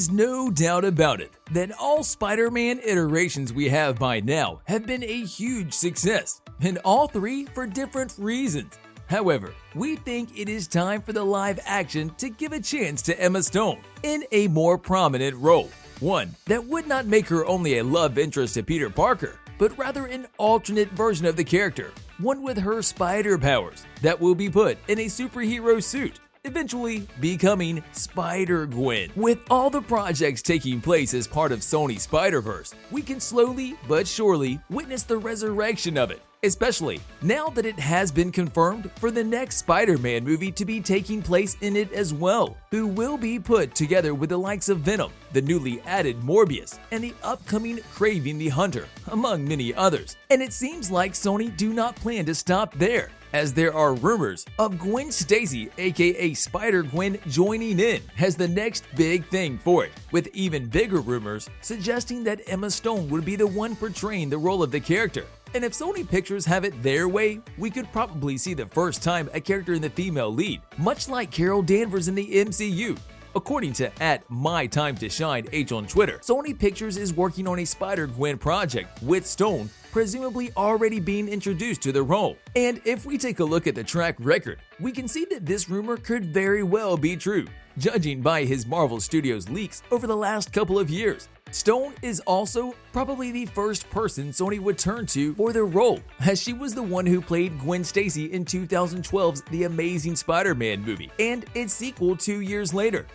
is no doubt about it that all Spider-Man iterations we have by now have been a huge success, and all three for different reasons. However, we think it is time for the live action to give a chance to Emma Stone in a more prominent role. One that would not make her only a love interest to Peter Parker, but rather an alternate version of the character, one with her spider powers that will be put in a superhero suit, eventually becoming Spider-GWEN. With all the projects taking place as part of Sony's Spider-Verse, we can slowly but surely witness the resurrection of it, especially now that it has been confirmed for the next Spider-Man movie to be taking place in it as well, who will be put together with the likes of Venom, the newly added Morbius, and the upcoming Kraven the Hunter, among many others. And it seems like Sony do not plan to stop there, as there are rumors of Gwen Stacy aka Spider-GWEN joining in as the next big thing for it, with even bigger rumors suggesting that Emma Stone would be the one portraying the role of the character. And if Sony Pictures have it their way, we could probably see the first time a character in the female lead, much like Carol Danvers in the MCU. According to @MyTimeToShineH on Twitter, Sony Pictures is working on a Spider-GWEN project, with Stone presumably already being introduced to the role. And if we take a look at the track record, we can see that this rumor could very well be true, judging by his Marvel Studios leaks over the last couple of years. Stone is also probably the first person Sony would turn to for the role, as she was the one who played Gwen Stacy in 2012's The Amazing Spider-Man movie and its sequel 2 years later.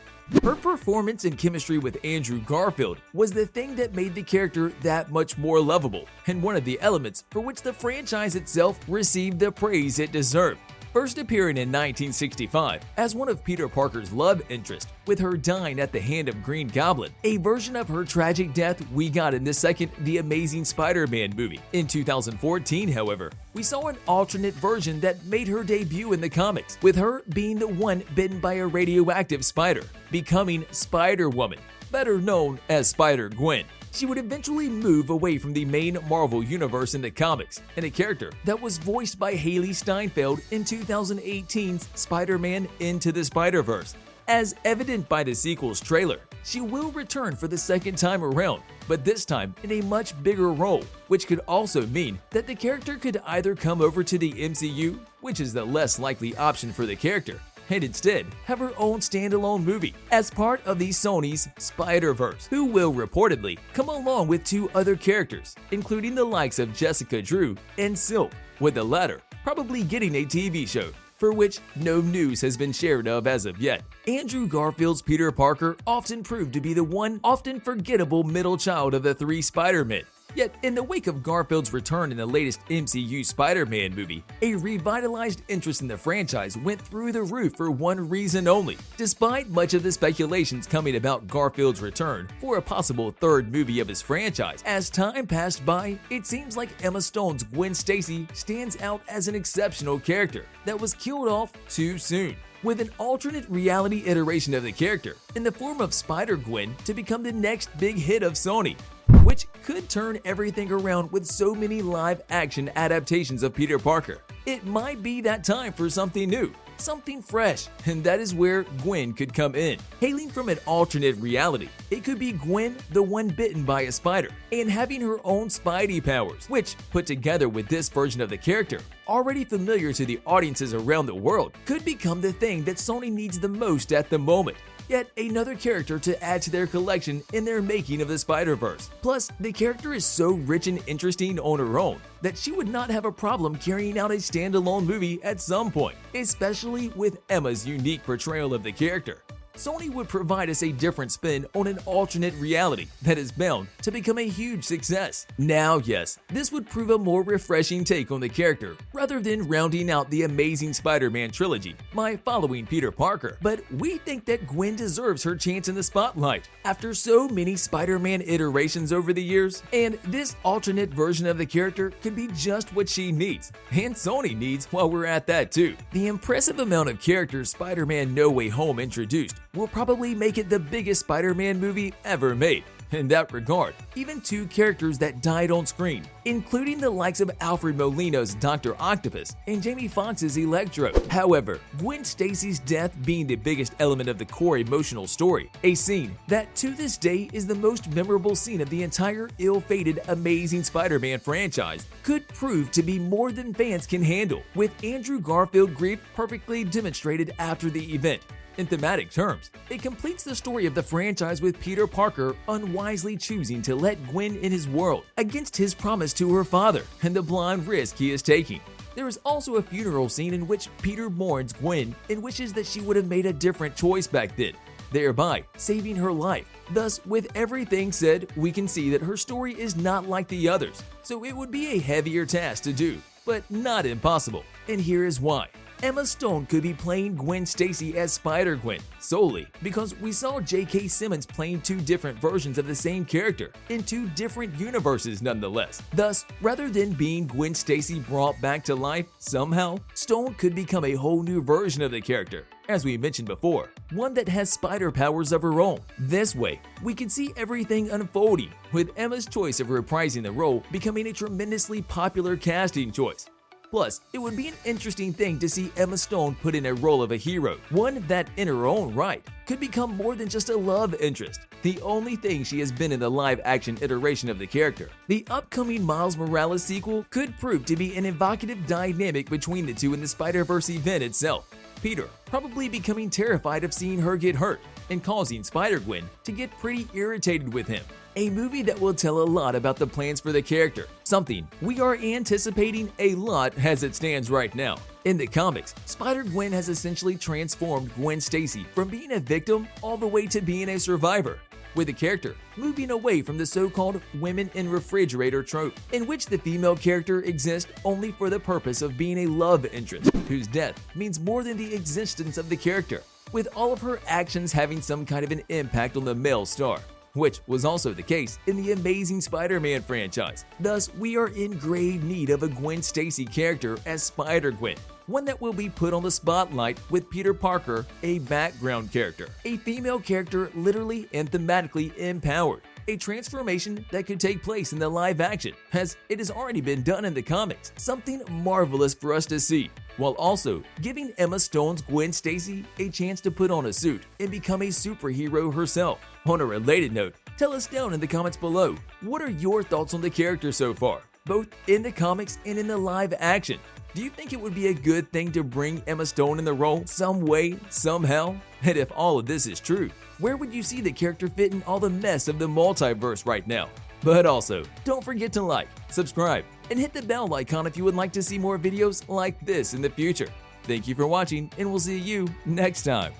Her performance and chemistry with Andrew Garfield was the thing that made the character that much more lovable, and one of the elements for which the franchise itself received the praise it deserved. First appearing in 1965 as one of Peter Parker's love interest, with her dying at the hand of Green Goblin, a version of her tragic death we got in the second The Amazing Spider-Man movie. In 2014, however, we saw an alternate version that made her debut in the comics, with her being the one bitten by a radioactive spider, becoming Spider-Woman, better known as Spider-GWEN. She would eventually move away from the main Marvel universe in the comics, and a character that was voiced by Hailee Steinfeld in 2018's Spider-Man Into the Spider-Verse. As evident by the sequel's trailer, she will return for the second time around, but this time in a much bigger role, which could also mean that the character could either come over to the MCU, which is the less likely option for the character, and instead have her own standalone movie as part of the Sony's Spider-Verse, who will reportedly come along with 2 other characters, including the likes of Jessica Drew and Silk, with the latter probably getting a TV show, for which no news has been shared of as of yet. Andrew Garfield's Peter Parker often proved to be the one often forgettable middle child of the 3 Spider-Men. Yet, in the wake of Garfield's return in the latest MCU Spider-Man movie, a revitalized interest in the franchise went through the roof for one reason only. Despite much of the speculations coming about Garfield's return for a possible third movie of his franchise, as time passed by, it seems like Emma Stone's Gwen Stacy stands out as an exceptional character that was killed off too soon, with an alternate reality iteration of the character in the form of Spider-GWEN to become the next big hit of Sony, which could turn everything around with so many live-action adaptations of Peter Parker. It might be that time for something new, something fresh, and that is where Gwen could come in. Hailing from an alternate reality, it could be Gwen, the one bitten by a spider, and having her own Spidey powers, which, put together with this version of the character, already familiar to the audiences around the world, could become the thing that Sony needs the most at the moment. Yet another character to add to their collection in their making of the Spider-Verse. Plus, the character is so rich and interesting on her own that she would not have a problem carrying out a standalone movie at some point, especially with Emma's unique portrayal of the character. Sony would provide us a different spin on an alternate reality that is bound to become a huge success. Now, yes, this would prove a more refreshing take on the character rather than rounding out the Amazing Spider-Man trilogy by following Peter Parker, but we think that Gwen deserves her chance in the spotlight after so many Spider-Man iterations over the years, and this alternate version of the character could be just what she needs, and Sony needs while we're at that too. The impressive amount of characters Spider-Man No Way Home introduced will probably make it the biggest Spider-Man movie ever made. in that regard. Even two characters that died on screen, including the likes of Alfred Molina's Dr. Octopus and Jamie Foxx's Electro. However, Gwen Stacy's death being the biggest element of the core emotional story, a scene that to this day is the most memorable scene of the entire ill-fated Amazing Spider-Man franchise, could prove to be more than fans can handle, with Andrew Garfield's grief perfectly demonstrated after the event. In thematic terms, it completes the story of the franchise with Peter Parker unwisely choosing to let Gwen in his world against his promise to her father and the blind risk he is taking. There is also a funeral scene in which Peter mourns Gwen and wishes that she would have made a different choice back then, thereby saving her life. Thus, with everything said, we can see that her story is not like the others, so it would be a heavier task to do, but not impossible. And here is why. Emma Stone could be playing Gwen Stacy as Spider-Gwen solely because we saw J.K. Simmons playing two different versions of the same character in two different universes nonetheless. Thus, rather than being Gwen Stacy brought back to life, somehow, Stone could become a whole new version of the character, as we mentioned before, one that has spider powers of her own. This way, we can see everything unfolding, with Emma's choice of reprising the role becoming a tremendously popular casting choice. Plus, it would be an interesting thing to see Emma Stone put in a role of a hero, one that in her own right could become more than just a love interest, the only thing she has been in the live-action iteration of the character. The upcoming Miles Morales sequel could prove to be an evocative dynamic between the two in the Spider-Verse event itself. Peter probably becoming terrified of seeing her get hurt and causing Spider-Gwen to get pretty irritated with him. A movie that will tell a lot about the plans for the character, something we are anticipating a lot as it stands right now. In the comics, Spider-Gwen has essentially transformed Gwen Stacy from being a victim all the way to being a survivor, with the character moving away from the so-called women in refrigerator trope, in which the female character exists only for the purpose of being a love interest, whose death means more than the existence of the character, with all of her actions having some kind of an impact on the male star, which was also the case in the Amazing Spider-Man franchise. Thus, we are in grave need of a Gwen Stacy character as Spider-Gwen, one that will be put on the spotlight with Peter Parker, a background character, a female character literally and thematically empowered, a transformation that could take place in the live action, as it has already been done in the comics, something marvelous for us to see, while also giving Emma Stone's Gwen Stacy a chance to put on a suit and become a superhero herself. On a related note, tell us down in the comments below, what are your thoughts on the character so far, both in the comics and in the live action? Do you think it would be a good thing to bring Emma Stone in the role some way, somehow? And if all of this is true, where would you see the character fit in all the mess of the multiverse right now? But also, don't forget to like, subscribe, and hit the bell icon if you would like to see more videos like this in the future. Thank you for watching, and we'll see you next time.